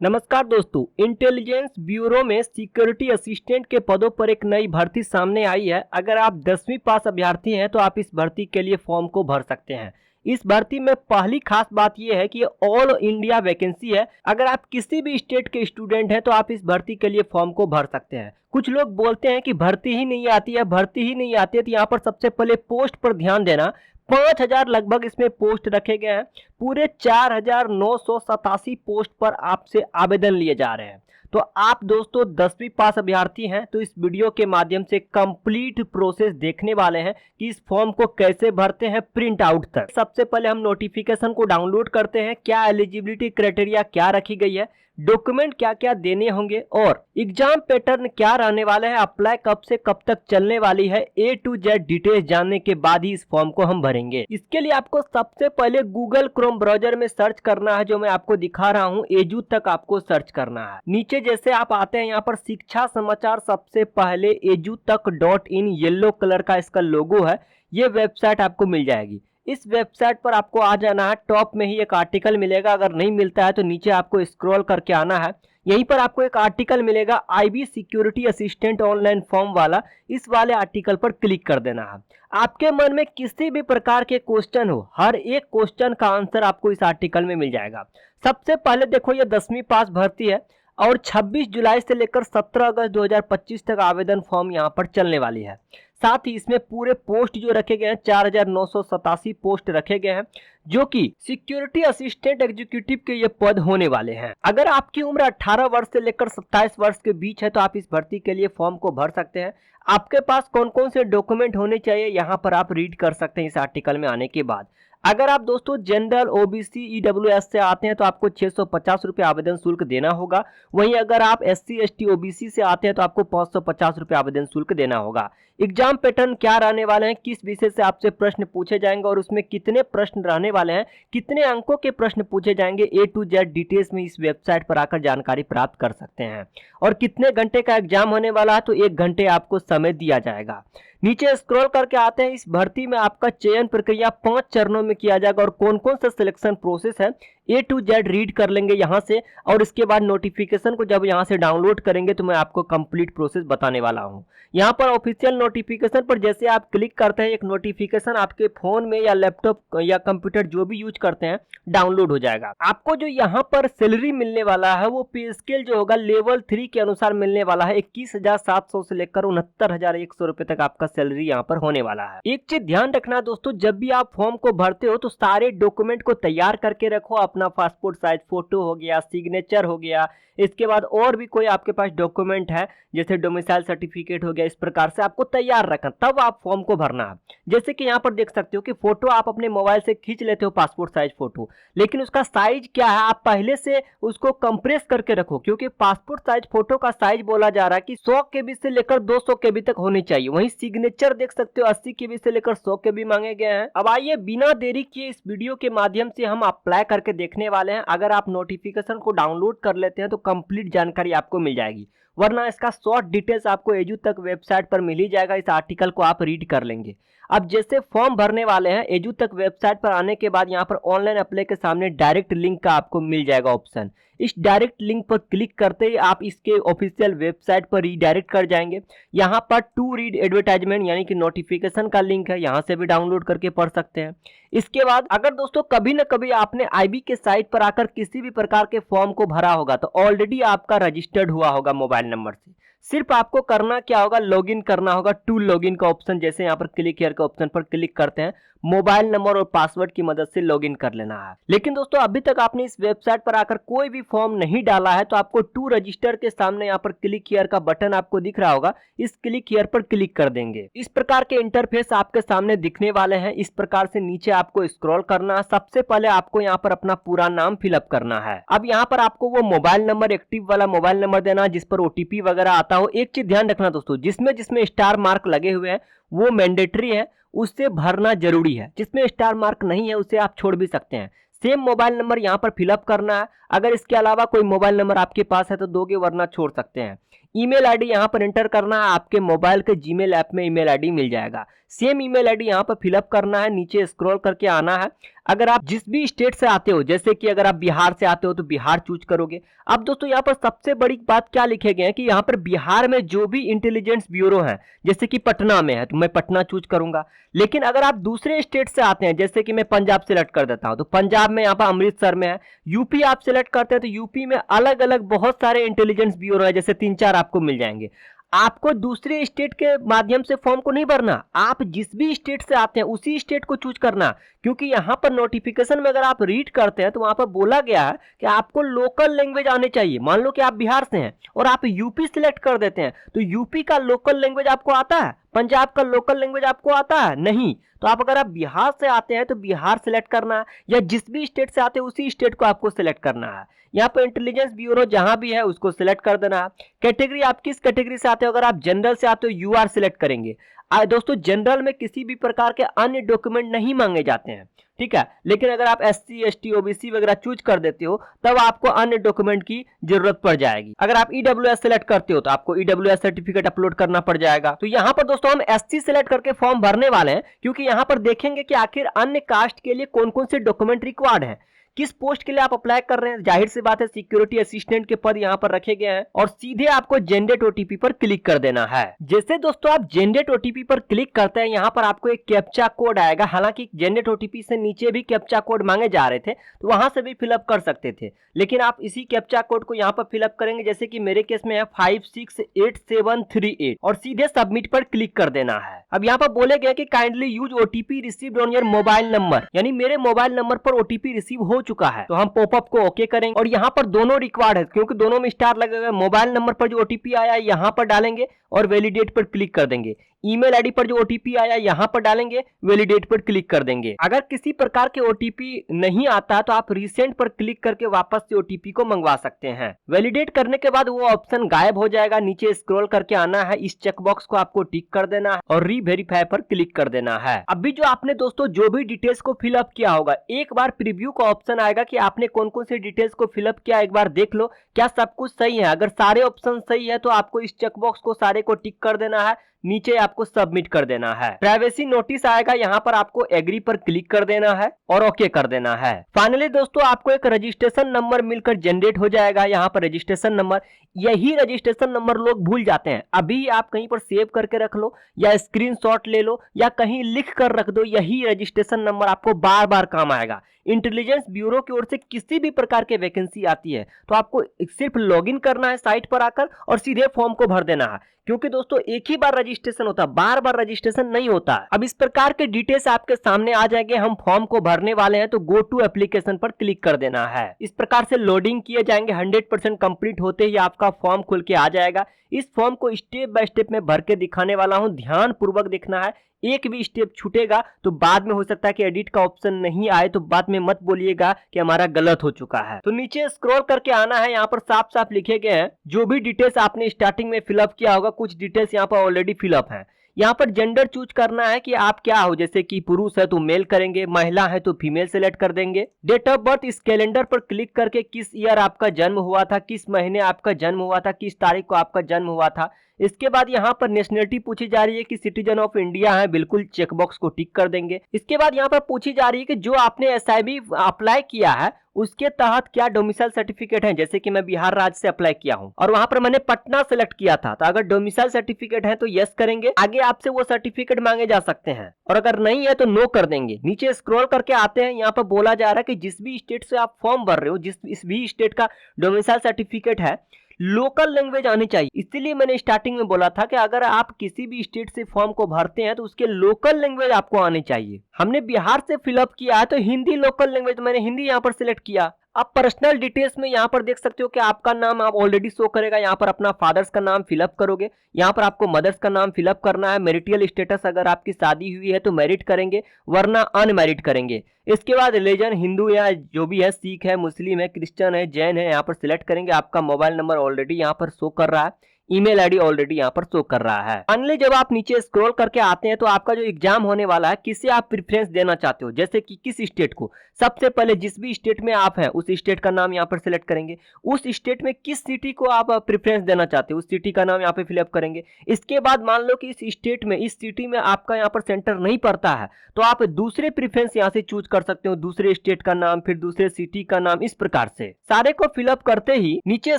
नमस्कार दोस्तों, intelligence bureau में सिक्योरिटी असिस्टेंट के पदों पर एक नई भर्ती सामने आई है। अगर आप 10वीं पास अभ्यर्थी हैं तो आप इस भर्ती के लिए फॉर्म को भर सकते हैं। इस भर्ती में पहली खास बात यह है कि ये ऑल इंडिया वैकेंसी है। अगर आप किसी भी स्टेट के स्टूडेंट हैं तो आप इस भर्ती के लिए फॉर्म को भर सकते हैं। कुछ लोग बोलते हैं कि भर्ती ही नहीं आती है, भर्ती ही नहीं आती है, तो यहाँ पर सबसे पहले पोस्ट पर ध्यान देना। 5,000 लगभग इसमें पोस्ट रखे गए हैं। पूरे 4,987 पोस्ट पर आपसे आवेदन लिए जा रहे हैं। तो आप दोस्तों 10वीं पास अभ्यर्थी हैं तो इस वीडियो के माध्यम से कंप्लीट प्रोसेस देखने वाले हैं कि इस फॉर्म को कैसे भरते हैं प्रिंट आउट तक। सबसे पहले हम नोटिफिकेशन को डाउनलोड करते हैं, क्या एलिजिबिलिटी क्राइटेरिया क्या रखी गई है, डॉक्यूमेंट क्या क्या देने होंगे और एग्जाम पैटर्न क्या रहने वाले हैं, अप्लाई कब से कब तक चलने वाली है, A to Z डिटेल्स जानने के बाद ही इस फॉर्म को हम भरेंगे। इसके लिए आपको सबसे पहले गूगल क्रोम ब्राउजर में सर्च करना है, जो मैं आपको दिखा रहा हूँ। एजू तक आपको सर्च करना है। नीचे जैसे आप आते हैं यहाँ पर शिक्षा समाचार, सबसे पहले edutech.in येलो कलर का इसका लोगो है, ये वेबसाइट आपको मिल जाएगी। इस वेबसाइट पर आपको आ जाना है। टॉप में ही एक आर्टिकल मिलेगा, अगर नहीं मिलता है तो नीचे आपको स्क्रॉल करके आना है। यहीं पर आपको एक आर्टिकल मिलेगा IB security assistant online form वाला, इस वाले आर्टिकल पर क्लिक कर देना है। आपके मन में किसी भी प्रकार के क्वेश्चन हो, हर एक क्वेश्चन का आंसर आपको इस आर्टिकल में मिल जाएगा। सबसे पहले देखो, ये 10वीं पास भर्ती है और 26 जुलाई से लेकर 17 अगस्त 2025 तक आवेदन फॉर्म यहाँ पर चलने वाली है। साथ ही इसमें पूरे पोस्ट जो रखे गए हैं 4,987 पोस्ट रखे गए हैं, जो कि सिक्योरिटी असिस्टेंट एग्जीक्यूटिव के ये पद होने वाले हैं। अगर आपकी उम्र 18 वर्ष से लेकर 27 वर्ष के बीच है तो आप इस भर्ती के लिए फॉर्म को भर सकते हैं। आपके पास कौन कौन से डॉक्यूमेंट होने चाहिए यहाँ पर आप रीड कर सकते हैं इस आर्टिकल में आने के बाद। अगर आप दोस्तों जनरल, ओबीसी, ईडब्ल्यूएस से आते हैं तो आपको 650 रुपये आवेदन शुल्क देना होगा। वहीं अगर आप एससी, एसटी, ओबीसी से आते हैं तो आपको 550 रुपये आवेदन शुल्क देना होगा। एग्जाम पैटर्न क्या रहने वाले हैं, किस विषय से आपसे प्रश्न पूछे जाएंगे और उसमें कितने प्रश्न रहने वाले हैं, कितने अंकों के प्रश्न पूछे जाएंगे, A to Z डिटेल्स में इस वेबसाइट पर आकर जानकारी प्राप्त कर सकते हैं। और कितने घंटे का एग्जाम होने वाला है तो 1 घंटे आपको समय दिया जाएगा। नीचे स्क्रॉल करके आते हैं। इस भर्ती में आपका चयन प्रक्रिया 5 चरणों में किया जाएगा और कौन कौन सा सिलेक्शन प्रोसेस है A to Z रीड कर लेंगे यहाँ से। और इसके बाद नोटिफिकेशन को जब यहाँ से डाउनलोड करेंगे तो मैं आपको कंप्लीट प्रोसेस बताने वाला हूँ। यहाँ पर ऑफिशियल नोटिफिकेशन पर जैसे आप क्लिक करते हैं, एक नोटिफिकेशन आपके फोन में या लैपटॉप या कंप्यूटर जो भी यूज करते हैं डाउनलोड हो जाएगा। आपको जो यहाँ पर सैलरी मिलने वाला है वो पे स्केल जो होगा लेवल 3 के अनुसार मिलने वाला है। 21,700 से लेकर 69,100 रुपए तक आपका सैलरी यहाँ पर होने वाला है। एक चीज ध्यान रखना दोस्तों, जब भी आप फॉर्म को भरते हो तो सारे डॉक्यूमेंट को तैयार करके रखो। अपना पासपोर्ट साइज फोटो हो गया, सिग्नेचर हो गया, इसके बाद और भी कोई आपके पास डॉक्यूमेंट है जैसे डोमिसाइल सर्टिफिकेट हो गया, इस प्रकार से आपको तैयार रखना, तब आप फॉर्म को भरना है। जैसे कि यहाँ पर देख सकते हो कि फोटो आप अपने मोबाइल से खींच लेते हो, पासपोर्ट साइज फोटो, लेकिन उसका साइज क्या है आप पहले से उसको कंप्रेस करके रखो, क्योंकि पासपोर्ट साइज फोटो का साइज बोला जा रहा है कि 100 KB से लेकर 200 KB तक होनी चाहिए। वहीं सिग्नेचर देख सकते हो 80 KB से लेकर 100 KB मांगे गए हैं। अब आइए बिना देरी किए इस वीडियो के माध्यम से हम अप्लाई करके देखने वाले हैं। अगर आप नोटिफिकेशन को डाउनलोड कर लेते हैं तो कंप्लीट जानकारी आपको मिल जाएगी, वरना इसका शॉर्ट डिटेल्स आपको एजू तक वेबसाइट पर मिल ही जाएगा। इस आर्टिकल को आप रीड कर लेंगे। अब जैसे फॉर्म भरने वाले हैं, एजू तक वेबसाइट पर आने के बाद यहाँ पर ऑनलाइन अप्लाई के सामने डायरेक्ट लिंक का आपको मिल जाएगा ऑप्शन। इस डायरेक्ट लिंक पर क्लिक करते ही आप इसके ऑफिशियल वेबसाइट पर रीडायरेक्ट कर जाएंगे। यहाँ पर टू रीड एडवर्टाइजमेंट यानी कि नोटिफिकेशन का लिंक है, यहाँ से भी डाउनलोड करके पढ़ सकते हैं। इसके बाद अगर दोस्तों कभी न कभी आपने आईबी के साइट पर आकर किसी भी प्रकार के फॉर्म को भरा होगा तो ऑलरेडी आपका रजिस्टर्ड हुआ होगा मोबाइल नंबर से। सिर्फ आपको करना क्या होगा, लॉगिन करना होगा। टू लॉगिन का ऑप्शन, जैसे यहाँ पर क्लिक हियर के ऑप्शन पर क्लिक करते हैं, मोबाइल नंबर और पासवर्ड की मदद से लॉगिन कर लेना है। लेकिन दोस्तों अभी तक आपने इस वेबसाइट पर आकर कोई भी फॉर्म नहीं डाला है तो आपको टू रजिस्टर के सामने यहाँ पर क्लिक हियर का बटन आपको दिख रहा होगा, इस क्लिक हियर पर क्लिक कर देंगे। इस प्रकार के इंटरफेस आपके सामने दिखने वाले हैं। इस प्रकार से नीचे आपको स्क्रॉल करना है। सबसे पहले आपको यहाँ पर अपना पूरा नाम फिलअप करना है। अब यहाँ पर आपको वो मोबाइल नंबर, एक्टिव वाला मोबाइल नंबर देना है जिस पर OTP वगैरह आता हो। एक चीज ध्यान रखना दोस्तों, जिसमें जिसमें स्टार मार्क लगे हुए हैं वो मैंडेटरी है, उससे भरना जरूरी है। जिसमें स्टार मार्क नहीं है उसे आप छोड़ भी सकते हैं। सेम मोबाइल नंबर यहाँ पर फिलअप करना है। अगर इसके अलावा कोई मोबाइल नंबर आपके पास है तो दोगे, वरना छोड़ सकते हैं। ईमेल आईडी यहाँ पर एंटर करना है, आपके मोबाइल के जीमेल ऐप में ईमेल आईडी मिल जाएगा। सेम ईमेल आईडी यहाँ पर फिलअप करना है, नीचे स्क्रॉल करके आना है। अगर आप जिस भी स्टेट से आते हो, जैसे कि अगर आप बिहार से आते हो तो बिहार चूज करोगे। अब दोस्तों यहाँ पर सबसे बड़ी बात क्या लिखे गए हैं कि यहाँ पर बिहार में जो भी इंटेलिजेंस ब्यूरो है, जैसे कि पटना में है तो मैं पटना चूज करूंगा। लेकिन अगर आप दूसरे स्टेट से आते हैं, जैसे कि मैं पंजाब सेलेक्ट कर देता हूं तो पंजाब में यहाँ पर अमृतसर में है। यूपी आप सेलेक्ट करते हैं तो यूपी में अलग अलग बहुत सारे इंटेलिजेंस ब्यूरो है, जैसे 3-4 आपको मिल जाएंगे। आपको दूसरे स्टेट के माध्यम से फॉर्म को नहीं भरना, आप जिस भी स्टेट से आते हैं उसी स्टेट को चूज करना। क्योंकि यहाँ पर नोटिफिकेशन में अगर आप रीड करते हैं तो वहां पर बोला गया है कि आपको लोकल लैंग्वेज आने चाहिए। मान लो कि आप बिहार से हैं और आप यूपी सिलेक्ट कर देते हैं तो यूपी का लोकल लैंग्वेज आपको आता है, पंजाब का लोकल लैंग्वेज आपको आता है नहीं। तो आप अगर आप बिहार से आते हैं तो बिहार सिलेक्ट करना है, या जिस भी स्टेट से आते हैं उसी स्टेट को आपको सिलेक्ट करना है। यहाँ पर इंटेलिजेंस ब्यूरो जहां भी है उसको सिलेक्ट कर देना है। कैटेगरी, आप किस कैटेगरी से आते हो, अगर आप जनरल से आते हो यूआर सिलेक्ट करेंगे। दोस्तों जनरल में किसी भी प्रकार के अन्य डॉक्यूमेंट नहीं मांगे जाते हैं, ठीक है। लेकिन अगर आप एससी एसटी ओबीसी वगैरह चूज कर देते हो तब आपको अन्य डॉक्यूमेंट की जरूरत पड़ जाएगी। अगर आप ईडब्ल्यूएस सेलेक्ट करते हो तो आपको ईडब्ल्यूएस सर्टिफिकेट अपलोड करना पड़ जाएगा। तो यहाँ पर दोस्तों हम एससी सेलेक्ट करके फॉर्म भरने वाले हैं, क्योंकि यहाँ पर देखेंगे कि आखिर अन्य कास्ट के लिए कौन कौन से डॉक्यूमेंट रिक्वायर्ड है, किस पोस्ट के लिए आप अप्लाई कर रहे हैं। जाहिर सी बात है सिक्योरिटी असिस्टेंट के पद यहाँ पर रखे गए हैं और सीधे आपको जनरेट ओटीपी पर क्लिक कर देना है। जैसे दोस्तों आप जनरेट ओटीपी पर क्लिक करते हैं, यहाँ पर आपको एक कैप्चा कोड आएगा। हालांकि जनरेट ओटीपी से नीचे भी कैप्चा कोड मांगे जा रहे थे तो वहां से भी फिलअप कर सकते थे, लेकिन आप इसी कैप्चा कोड को यहाँ पर फिलअप करेंगे। जैसे कि मेरे केस में है 568738 और सीधे सबमिट पर क्लिक कर देना है। अब यहाँ पर बोले गए कि kindly use OTP received on your mobile number, यानी मेरे मोबाइल नंबर पर ओटीपी रिसीव हो चुका है। तो हम पॉपअप को ओके करेंगे और यहाँ पर दोनों रिक्वायर्ड है क्योंकि दोनों में स्टार लगे हुए। मोबाइल नंबर पर जो ओटीपी आया है यहाँ पर डालेंगे और वैलिडेट पर क्लिक कर देंगे। ईमेल आईडी पर जो ओटीपी आया यहाँ पर डालेंगे, वैलिडेट पर क्लिक कर देंगे। अगर किसी प्रकार के ओटीपी नहीं आता तो आप रिसेंट पर क्लिक करके वापस से ओटीपी को मंगवा सकते हैं। वैलिडेट करने के बाद वो ऑप्शन गायब हो जाएगा, नीचे स्क्रॉल करके आना है, इस चेकबॉक्स को आपको टिक कर देना है और रीवेरीफाई पर क्लिक कर देना है। अभी जो आपने दोस्तों जो भी डिटेल्स को फिलअप किया होगा, एक बार प्रीव्यू का ऑप्शन आएगा कि आपने कौन कौन से डिटेल्स को फिलअप किया, एक बार देख लो क्या सब कुछ सही है। अगर सारे ऑप्शन सही है तो आपको इस चेकबॉक्स को सारे को टिक कर देना है, नीचे आपको सबमिट कर देना है। प्राइवेसी नोटिस आएगा, यहाँ पर आपको एग्री पर क्लिक कर देना है और ओके कर देना है। फाइनली दोस्तों आपको एक रजिस्ट्रेशन नंबर मिलकर जनरेट हो जाएगा। यहाँ पर रजिस्ट्रेशन नंबर, यही रजिस्ट्रेशन नंबर लोग भूल जाते हैं। अभी आप कहीं पर सेव करके रख लो या स्क्रीनशॉट ले लो या कहीं लिख कर रख दो, यही रजिस्ट्रेशन नंबर आपको बार बार काम आएगा। इंटेलिजेंस ब्यूरो की ओर से किसी भी प्रकार के वैकेंसी आती है तो आपको सिर्फ लॉगिन करना है साइट पर आकर और सीधे फॉर्म को भर देना है, क्योंकि दोस्तों एक ही बार रजिस्ट्रेशन होता है, बार बार रजिस्ट्रेशन नहीं होता। अब इस प्रकार के डिटेल्स आपके सामने आ जाएंगे। हम फॉर्म को भरने वाले हैं तो गो टू एप्लीकेशन पर क्लिक कर देना है। इस प्रकार से लोडिंग किए जाएंगे, 100% कंप्लीट होते ही आपका फॉर्म खुल के आ जाएगा। इस फॉर्म को स्टेप बाय स्टेप में भर के दिखाने वाला हूं, ध्यान पूर्वक देखना है। एक भी स्टेप छूटेगा तो बाद में हो सकता है कि एडिट का ऑप्शन नहीं आए, तो बाद में मत बोलिएगा कि हमारा गलत हो चुका है। तो नीचे स्क्रॉल करके आना है, यहाँ पर साफ साफ लिखे गए हैं जो भी डिटेल्स आपने स्टार्टिंग में फिलअप किया होगा, कुछ डिटेल्स यहाँ पर ऑलरेडी फिलअप है। यहाँ पर जेंडर चूज करना है कि आप क्या हो, जैसे कि पुरुष है तो मेल करेंगे, महिला है तो फीमेल सेलेक्ट कर देंगे। डेट ऑफ बर्थ, इस कैलेंडर पर क्लिक करके किस ईयर आपका जन्म हुआ था, किस महीने आपका जन्म हुआ था, किस तारीख को आपका जन्म हुआ था। इसके बाद यहाँ पर नेशनलिटी पूछी जा रही है कि सिटीजन ऑफ इंडिया है, बिल्कुल चेकबॉक्स को टिक कर देंगे। इसके बाद यहाँ पर पूछी जा रही है कि जो आपने एसआईबी अप्लाई किया है उसके तहत क्या डोमिसाइल सर्टिफिकेट है। जैसे कि मैं बिहार राज्य से अप्लाई किया हूं और वहां पर मैंने पटना सेलेक्ट किया था, तो अगर डोमिसाइल सर्टिफिकेट है तो यस करेंगे, आगे आपसे वो सर्टिफिकेट मांगे जा सकते हैं, और अगर नहीं है तो नो कर देंगे। नीचे स्क्रॉल करके आते हैं, यहाँ पर बोला जा रहा है कि जिस भी स्टेट से आप फॉर्म भर रहे हो, जिस भी स्टेट का डोमिसाइल सर्टिफिकेट है, लोकल लैंग्वेज आनी चाहिए। इसीलिए मैंने स्टार्टिंग में बोला था कि अगर आप किसी भी स्टेट से फॉर्म को भरते हैं तो उसके लोकल लैंग्वेज आपको आनी चाहिए। हमने बिहार से फिलअप किया है तो हिंदी लोकल लैंग्वेज, तो मैंने हिंदी यहाँ पर सिलेक्ट किया। आप पर्सनल डिटेल्स में यहाँ पर देख सकते हो कि आपका नाम आप ऑलरेडी शो करेगा, यहाँ पर अपना फादर्स का नाम फिलअप करोगे, यहाँ पर आपको मदर्स का नाम फिलअप करना है। मैरिटल स्टेटस, अगर आपकी शादी हुई है तो मैरिड करेंगे, वरना अनमैरिड करेंगे। इसके बाद रिलीजन, हिंदू या जो भी है, सिख है, मुस्लिम है, क्रिश्चियन है, जैन है, यहाँ पर सिलेक्ट करेंगे। आपका मोबाइल नंबर ऑलरेडी यहाँ पर शो कर रहा है। ईमेल आईडी ऑलरेडी यहाँ पर शो कर रहा है। फाइनली जब आप नीचे स्क्रॉल करके आते हैं तो आपका जो एग्जाम होने वाला है किसे आप प्रेफरेंस देना चाहते हो, जैसे कि किस स्टेट को। सबसे पहले जिस भी स्टेट में आप हैं उस स्टेट का नाम यहाँ पर सिलेक्ट करेंगे। उस स्टेट में किस सिटी को आप प्रेफरेंस देना चाहते हो उस सिटी का नाम यहाँ पे फिलअप करेंगे। इसके बाद मान लो कि इस स्टेट में इस सिटी में आपका यहाँ पर सेंटर नहीं पड़ता है तो आप दूसरे प्रेफरेंस यहाँ से चूज कर सकते हो, दूसरे स्टेट का नाम, फिर दूसरे सिटी का नाम, इस प्रकार से सारे को फिलअप करते ही नीचे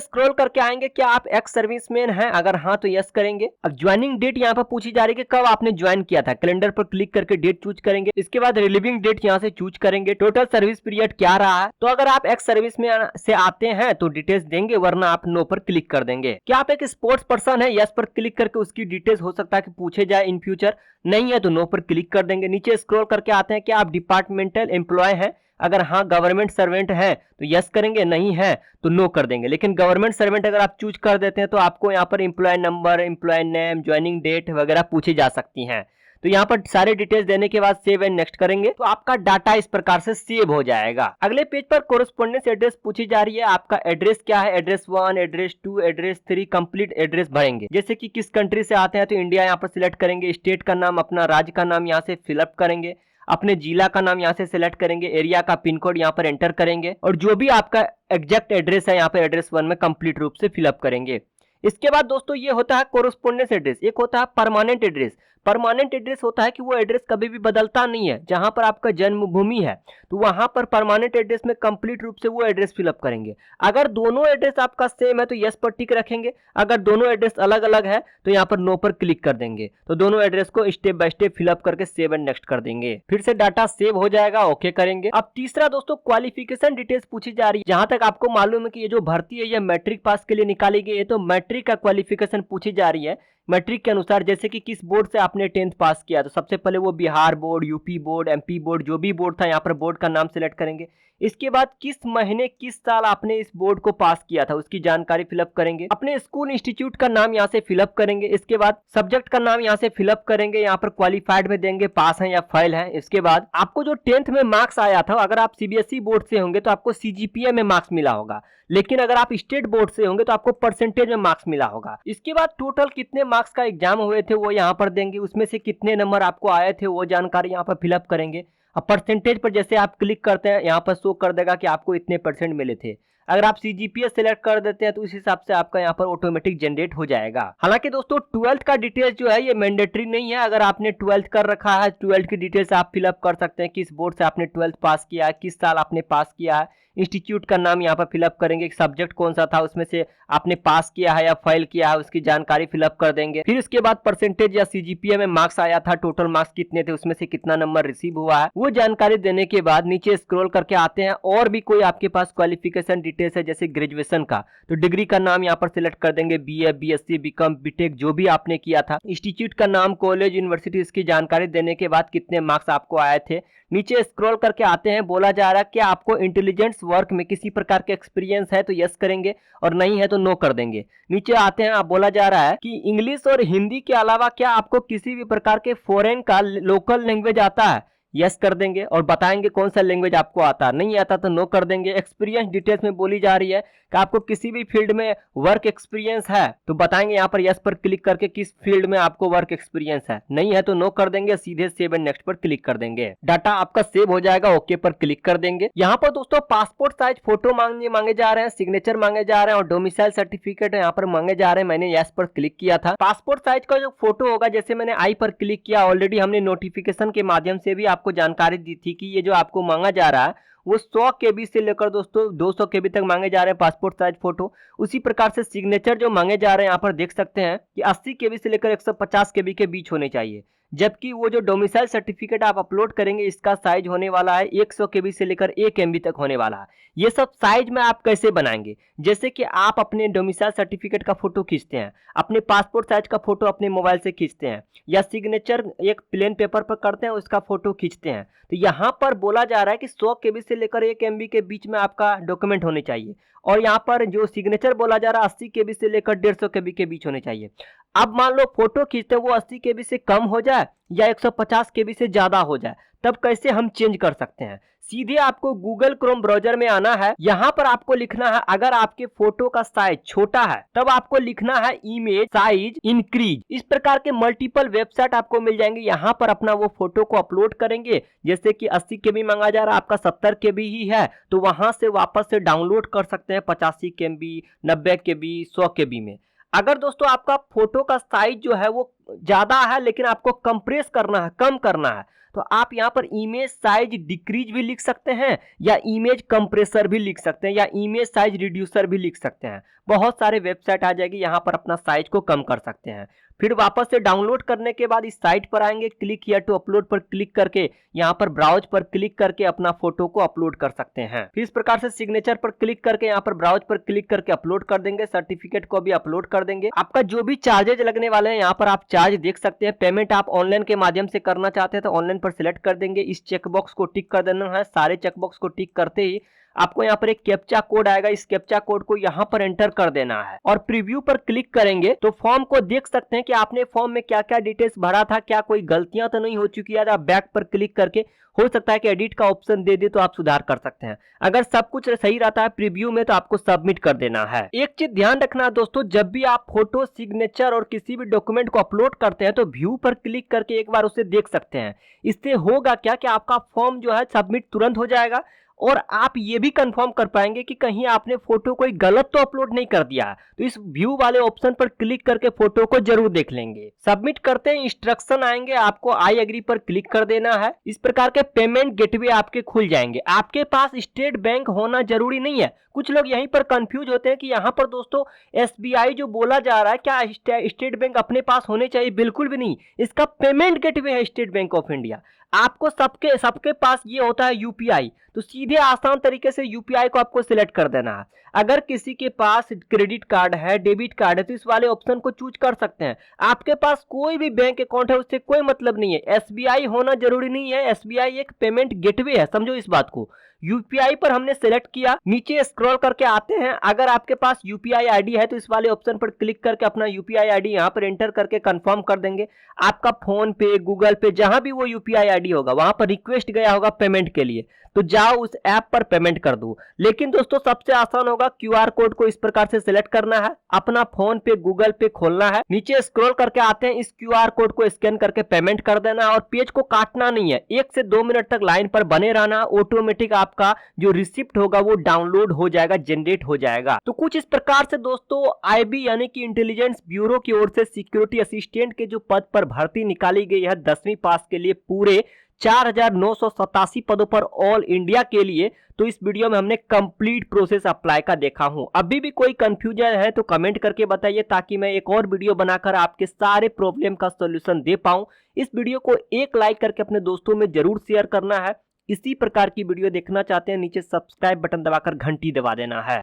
स्क्रॉल करके आएंगे। क्या आप एक्स सर्विसमैन हैं? अगर हाँ तो यस करेंगे। अब ज्वाइनिंग डेट यहाँ पर पूछी जा रही है कि कब आपने ज्वाइन किया था। कैलेंडर पर क्लिक करके डेट चूज करेंगे। इसके बाद रिलीविंग डेट यहाँ से चूज करेंगे। टोटल सर्विस पीरियड क्या रहा है, तो अगर आप एक्स सर्विस में से आते हैं तो डिटेल्स देंगे, वरना आप नो पर क्लिक कर देंगे। क्या आप एक स्पोर्ट्स पर्सन है? यस पर क्लिक करके उसकी डिटेल्स हो सकता है कि पूछे जाए इन फ्यूचर। नहीं है तो नो पर क्लिक कर देंगे। नीचे स्क्रॉल करके आते हैं। क्या आप डिपार्टमेंटल एम्प्लॉय हैं? अगर हाँ गवर्नमेंट सर्वेंट है तो यस करेंगे, नहीं है तो नो कर देंगे। लेकिन गवर्नमेंट सर्वेंट अगर आप चूज कर देते हैं तो आपको यहाँ पर employ number, employ name, joining date वगैरह पूछी जा सकती हैं। तो यहाँ पर सारे डिटेल्स देने के बाद सेव एंड नेक्स्ट करेंगे तो आपका डाटा इस प्रकार से सेव हो जाएगा। अगले पेज पर कोरेस्पोंडेंस एड्रेस पूछी जा रही है। आपका एड्रेस क्या है? Address 1, address 2, address 3, complete address भरेंगे। जैसे कि किस कंट्री से आते हैं तो इंडिया यहाँ पर सिलेक्ट करेंगे। स्टेट का नाम, अपना राज्य का नाम यहाँ से फिलअप करेंगे। अपने जिला का नाम यहाँ से सिलेक्ट करेंगे। एरिया का पिन कोड यहाँ पर एंटर करेंगे और जो भी आपका एग्जैक्ट एड्रेस है यहाँ पे एड्रेस 1 में कंप्लीट रूप से फिलअप करेंगे। इसके बाद दोस्तों ये होता है कोरेस्पोंडेंस एड्रेस। एक होता है परमानेंट एड्रेस। परमानेंट एड्रेस होता है कि वो एड्रेस कभी भी बदलता नहीं है। जहां पर आपका जन्मभूमि है तो वहां पर परमानेंट एड्रेस में कंप्लीट रूप से वो एड्रेस फिलअप करेंगे। अगर दोनों एड्रेस आपका सेम है तो यस पर टिक रखेंगे। अगर दोनों एड्रेस अलग अलग है तो यहाँ पर नो पर क्लिक कर देंगे। तो दोनों एड्रेस को स्टेप बाय स्टेप फिलअप करके सेव एंड नेक्स्ट कर देंगे। फिर से डाटा सेव हो जाएगा, ओके करेंगे। अब तीसरा दोस्तों क्वालिफिकेशन डिटेल्स पूछी जा रही है। जहां तक आपको मालूम है कि ये जो भर्ती है ये मैट्रिक पास के लिए निकाली गई है तो मैट्रिक का क्वालिफिकेशन पूछी जा रही है। मैट्रिक के अनुसार जैसे कि किस बोर्ड से आपने 10th पास किया, तो सबसे पहले वो Bihar board, UP board, MP board, जो भी बोर्ड था यहाँ पर बोर्ड का नाम सिलेक्ट करेंगे। इसके बाद किस महीने किस साल आपने इस बोर्ड को पास किया था उसकी जानकारी फिलअप करेंगे। अपने स्कूल इंस्टीट्यूट का नाम यहाँ से फिलअप करेंगे। इसके बाद सब्जेक्ट का नाम यहाँ से फिलअप करेंगे। यहाँ पर क्वालिफाइड में देंगे पास है या फेल है। इसके बाद आपको जो 10th में मार्क्स आया था, अगर आप सीबीएसई बोर्ड से होंगे तो आपको सीजीपीए में मार्क्स मिला होगा, लेकिन अगर आप स्टेट बोर्ड से होंगे तो आपको परसेंटेज में मार्क्स मिला होगा। इसके बाद टोटल कितने मार्क्स का एग्जाम हुए थे वो यहाँ पर देंगे। उसमें से कितने नंबर आपको आए थे वो जानकारी यहाँ पर फिलअप करेंगे। अब परसेंटेज पर जैसे आप क्लिक करते हैं यहाँ पर शो कर देगा कि आपको इतने परसेंट मिले थे। अगर आप सीजीपीए सेलेक्ट कर देते हैं तो उस हिसाब से आपका यहाँ पर ऑटोमेटिक जनरेट हो जाएगा। हालांकि दोस्तों 12th का डिटेल्स जो है ये मैंडेटरी नहीं है। अगर आपने 12th कर रखा है 12th की डिटेल्स आप फिलअप कर सकते हैं। किस बोर्ड से आपने 12th पास किया है, किस साल आपने पास किया है, इंस्टीट्यूट का नाम यहाँ पर फिलअप करेंगे। सब्जेक्ट कौन सा था उसमें से आपने पास किया है या फेल किया है उसकी जानकारी फिलअप कर देंगे। फिर उसके बाद परसेंटेज या सीजीपीए में मार्क्स आया था, टोटल मार्क्स कितने थे, उसमें से कितना नंबर रिसीव हुआ है वो जानकारी देने के बाद नीचे स्क्रॉल करके आते हैं। और भी कोई आपके पास क्वालिफिकेशन डिटेल्स है जैसे ग्रेजुएशन का, तो डिग्री का नाम यहाँ पर सिलेक्ट कर देंगे। बीए, बीएससी, बीकॉम, बीटेक जो भी आपने किया था। इंस्टीट्यूट का नाम, कॉलेज, यूनिवर्सिटी, इसकी जानकारी देने के बाद कितने मार्क्स आपको आए थे। नीचे स्क्रॉल करके आते हैं। बोला जा रहा है कि आपको इंटेलिजेंस वर्क में किसी प्रकार के एक्सपीरियंस है तो यस करेंगे और नहीं है तो नो कर देंगे। नीचे आते हैं। बोला जा रहा है कि इंग्लिश और हिंदी के अलावा क्या आपको किसी भी प्रकार के फॉरेन का लोकल लैंग्वेज आता है, यस कर देंगे और बताएंगे कौन सा लैंग्वेज आपको आता है। नहीं आता तो नो कर देंगे। एक्सपीरियंस डिटेल्स में बोली जा रही है कि आपको किसी भी फील्ड में वर्क एक्सपीरियंस है तो बताएंगे यहाँ पर यस पर क्लिक करके किस फील्ड में आपको वर्क एक्सपीरियंस है। नहीं है तो नो कर देंगे, सीधे सेव एंड नेक्स्ट पर क्लिक कर देंगे। डाटा आपका सेव हो जाएगा, ओके पर क्लिक कर देंगे। यहाँ पर दोस्तों पासपोर्ट साइज फोटो मांगे जा रहे हैं, सिग्नेचर मांगे जा रहे हैं और डोमिसाइल सर्टिफिकेट यहाँ पर मांगे जा रहे हैं। मैंने यस पर क्लिक किया था। पासपोर्ट साइज का जो फोटो होगा, जैसे मैंने आई पर क्लिक किया, ऑलरेडी हमने नोटिफिकेशन के माध्यम से भी आपको जानकारी दी थी कि ये जो आपको मांगा जा रहा है वो 100 KB से लेकर दोस्तों 200 KB तक मांगे जा रहे हैं पासपोर्ट साइज फोटो। उसी प्रकार से सिग्नेचर जो मांगे जा रहे हैं यहाँ पर देख सकते हैं कि 80 KB से लेकर 150 KB के बीच होने चाहिए। जबकि वो जो डोमिसाइल सर्टिफिकेट आप अपलोड करेंगे इसका साइज होने वाला है 100 KB से लेकर 1 MB तक होने वाला है। ये सब साइज में आप कैसे बनाएंगे, जैसे कि आप अपने डोमिसाइल सर्टिफिकेट का फोटो खींचते हैं, अपने पासपोर्ट साइज का फोटो अपने मोबाइल से खींचते हैं, या सिग्नेचर एक प्लेन पेपर पर करते हैं उसका फोटो खींचते हैं। तो यहाँ पर बोला जा रहा है कि 100 KB से लेकर 1 MB के बीच में आपका डॉक्यूमेंट होने चाहिए। और यहाँ पर जो सिग्नेचर बोला जा रहा है 80 KB से लेकर 150 KB के बीच होने चाहिए। अब मान लो फोटो खींचते वो 80 KB से कम हो जाए या 150 KB से ज्यादा हो जाए, तब कैसे हम चेंज कर सकते हैं। सीधे आपको गूगल क्रोम ब्राउजर में आना है। यहाँ पर आपको लिखना है, अगर आपके फोटो का साइज छोटा है तब आपको लिखना है इमेज साइज इंक्रीज। इस प्रकार के मल्टीपल वेबसाइट आपको मिल जाएंगे। यहाँ पर अपना वो फोटो को अपलोड करेंगे, जैसे कि 80 KB मांगा जा रहा है, आपका 70 KB ही है, तो वहां से वापस से डाउनलोड कर सकते हैं 85 KB, 90 KB, 100 KB में। अगर दोस्तों आपका फोटो का साइज जो है वो ज्यादा है लेकिन आपको कंप्रेस करना है, कम करना है, तो आप यहाँ पर इमेज साइज डिक्रीज भी लिख सकते हैं या इमेज कंप्रेसर भी लिख सकते हैं या इमेज साइज रिड्यूसर भी लिख सकते हैं। बहुत सारे वेबसाइट आ जाएगी, यहाँ पर अपना साइज को कम कर सकते हैं। फिर वापस से डाउनलोड करने के बाद इस साइट पर आएंगे, क्लिक हियर टू अपलोड पर क्लिक करके यहाँ पर ब्राउज पर क्लिक करके अपना फोटो को अपलोड कर सकते हैं। फिर इस प्रकार से सिग्नेचर पर क्लिक करके यहाँ पर ब्राउज पर क्लिक करके अपलोड कर देंगे। सर्टिफिकेट को भी अपलोड कर देंगे। आपका जो भी चार्जेज लगने वाले हैं यहाँ पर आप चार्ज देख सकते हैं। पेमेंट आप ऑनलाइन के माध्यम से करना चाहते हैं तो ऑनलाइन पर सिलेक्ट कर देंगे। इस चेकबॉक्स को टिक कर देना है। सारे चेकबॉक्स को टिक करते ही आपको यहाँ पर एक कैप्चा कोड आएगा। इस कैप्चा कोड को यहाँ पर एंटर कर देना है और प्रीव्यू पर क्लिक करेंगे तो फॉर्म को देख सकते हैं कि आपने फॉर्म में क्या क्या डिटेल्स भरा था, क्या कोई गलतियां तो नहीं हो चुकी है। आप बैक पर क्लिक करके हो सकता है कि एडिट का ऑप्शन दे दे तो आप सुधार कर सकते हैं। अगर सब कुछ सही रहता है प्रीव्यू में तो आपको सबमिट कर देना है। एक चीज ध्यान रखना दोस्तों, जब भी आप फोटो, सिग्नेचर और किसी भी डॉक्यूमेंट को अपलोड करते हैं तो व्यू पर क्लिक करके एक बार उसे देख सकते हैं। इससे होगा क्या कि आपका फॉर्म जो है सबमिट तुरंत हो जाएगा और आप ये भी कंफर्म कर पाएंगे कि कहीं आपने फोटो कोई गलत तो अपलोड नहीं कर दिया। तो इस व्यू वाले ऑप्शन पर क्लिक करके फोटो को जरूर देख लेंगे। सबमिट करते हैं इंस्ट्रक्शन आएंगे, आपको आई एग्री पर क्लिक कर देना है। इस प्रकार के पेमेंट गेटवे आपके खुल जाएंगे। आपके पास स्टेट बैंक होना जरूरी नहीं है। कुछ लोग यहीं पर कंफ्यूज होते हैं कि यहाँ पर दोस्तों SBI जो बोला जा रहा है, क्या स्टेट बैंक अपने पास होने चाहिए? बिल्कुल भी नहीं। इसका पेमेंट गेटवे है स्टेट बैंक ऑफ इंडिया। आपको सबके पास ये होता है UPI, तो सीधे आसान तरीके से UPI को आपको सिलेक्ट कर देना है। अगर किसी के पास क्रेडिट कार्ड है, डेबिट कार्ड है, तो इस वाले ऑप्शन को चूज कर सकते हैं। आपके पास कोई भी बैंक अकाउंट है उससे कोई मतलब नहीं है। SBI होना जरूरी नहीं है। SBI एक पेमेंट गेटवे है, समझो इस बात को। UPI पर हमने सेलेक्ट किया, नीचे स्क्रॉल करके आते हैं। अगर आपके पास UPI ID है तो इस वाले ऑप्शन पर क्लिक करके अपना UPI ID यहाँ पर एंटर करके कंफर्म कर देंगे। आपका फोन पे, गूगल पे, जहां भी वो UPI ID होगा वहां पर रिक्वेस्ट गया होगा पेमेंट के लिए, तो जाओ उस ऐप पर पेमेंट कर दो। लेकिन दोस्तों सबसे आसान होगा, QR कोड को इस प्रकार से सिलेक्ट करना है, अपना फोन पे, गूगल पे खोलना है, नीचे स्क्रॉल करके आते हैं, इस QR कोड को स्कैन करके पेमेंट कर देना है और पेज को काटना नहीं है। 1 से 2 मिनट तक लाइन पर बने रहना। ऑटोमेटिक आपका जो रिसिप्ट होगा वो डाउनलोड हो जाएगा, जनरेट हो जाएगा। तो कुछ इस प्रकार से दोस्तों IB यानी कि इंटेलिजेंस ब्यूरो की ओर से सिक्योरिटी असिस्टेंट के जो पद पर भर्ती निकाली गई है 10वीं पास के लिए पूरे 4987 पदों पर ऑल इंडिया के लिए, तो इस वीडियो में हमने कंप्लीट प्रोसेस अप्लाई का देखा हूं। अभी भी कोई कंफ्यूजन है तो कमेंट करके बताइए ताकि मैं एक और वीडियो बनाकर आपके सारे प्रॉब्लम का सॉल्यूशन दे पाऊं। इस वीडियो को एक लाइक करके अपने दोस्तों में जरूर शेयर करना है। इसी प्रकार की वीडियो देखना चाहते हैं नीचे सब्सक्राइब बटन दबाकर घंटी दबा देना है।